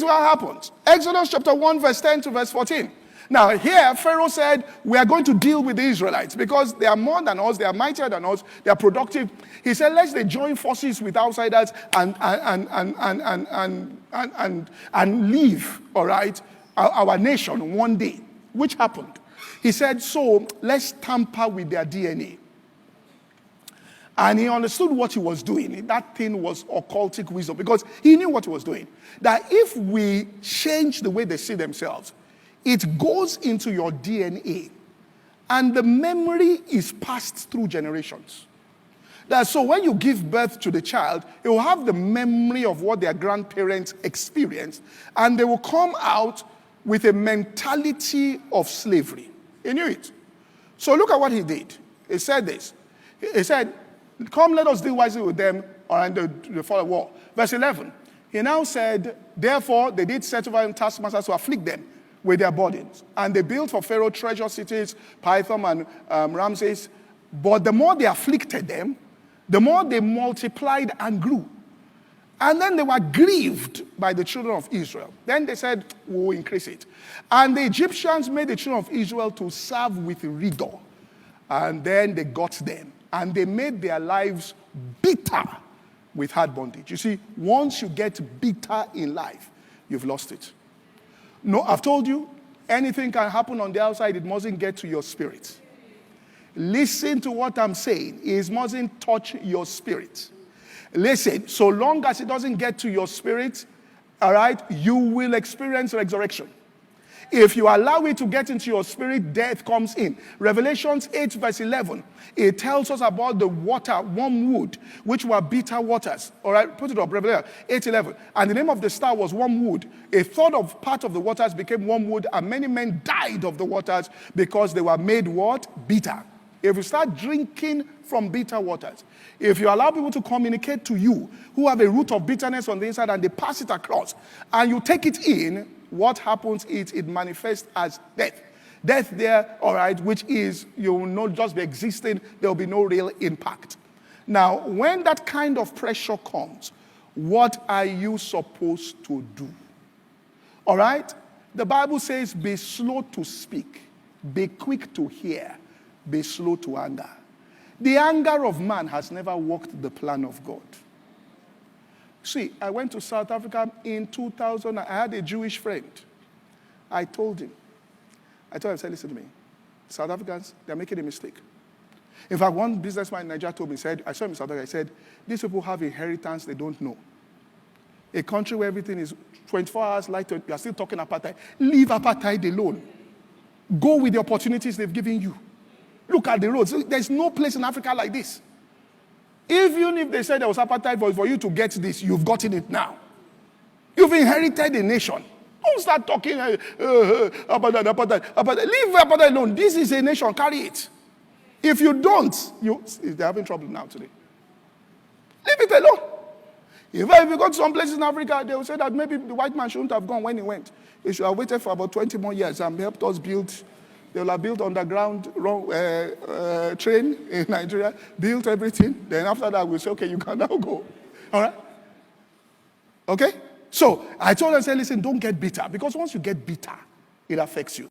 is what happened. Exodus chapter 1, verse 10 to verse 14. Now here, Pharaoh said, we are going to deal with the Israelites because they are more than us, they are mightier than us, they are productive. He said, let's they join forces with outsiders and leave, all right, our nation one day, which happened. He said, so let's tamper with their DNA. And he understood what he was doing. That thing was occultic wisdom because he knew what he was doing. That if we change the way they see themselves, it goes into your DNA. And the memory is passed through generations. So when you give birth to the child, it will have the memory of what their grandparents experienced. And they will come out with a mentality of slavery. He knew it. So look at what he did. He said this. He said, come, let us deal wisely with them around the fall of war. Verse 11. He now said, therefore, they did set over them taskmasters to afflict them with their burdens. And they built for Pharaoh treasure cities, Pithom and Ramses. But the more they afflicted them, the more they multiplied and grew. And then they were grieved by the children of Israel. Then they said, we'll increase it. And the Egyptians made the children of Israel to serve with rigor. And then they got them. And they made their lives bitter with hard bondage. You see, once you get bitter in life, you've lost it. No, I've told you, anything can happen on the outside, it mustn't get to your spirit. Listen to what I'm saying. It mustn't touch your spirit. Listen, so long as it doesn't get to your spirit, all right, you will experience resurrection. If you allow it to get into your spirit, death comes in. Revelations 8 verse 11, it tells us about the water, wormwood, which were bitter waters. All right, put it up, Revelation 8:11. And the name of the star was wormwood. A third of part of the waters became wormwood, and many men died of the waters because they were made what? Bitter. If you start drinking from bitter waters, if you allow people to communicate to you who have a root of bitterness on the inside and they pass it across, and you take it in, what happens is it manifests as death. Death there, all right, which is you will not just be existing, there will be no real impact. Now, when that kind of pressure comes, what are you supposed to do? All right? The Bible says, be slow to speak, be quick to hear, be slow to anger. The anger of man has never worked the plan of God. See, I went to South Africa in 2000. I had a Jewish friend. I told him, I said, listen to me. South Africans, they're making a mistake. In fact, one businessman in Nigeria told me, I saw him in South Africa, I said, these people have inheritance they don't know. A country where everything is 24 hours light, you are still talking apartheid. Leave apartheid alone. Go with the opportunities they've given you. Look at the roads. There's no place in Africa like this. Even if they said there was apartheid for you to get this, you've gotten it now. You've inherited a nation. Don't start talking about apartheid. Leave apartheid alone. This is a nation. Carry it. If you don't, they're having trouble now today. Leave it alone. If you go to some places in Africa, they will say that maybe the white man shouldn't have gone when he went. He should have waited for about 20 more years and helped us build. They will have built underground train in Nigeria, built everything. Then after that, we'll say, okay, you can now go. All right? Okay? So I told them, I said, listen, don't get bitter. Because once you get bitter, it affects you.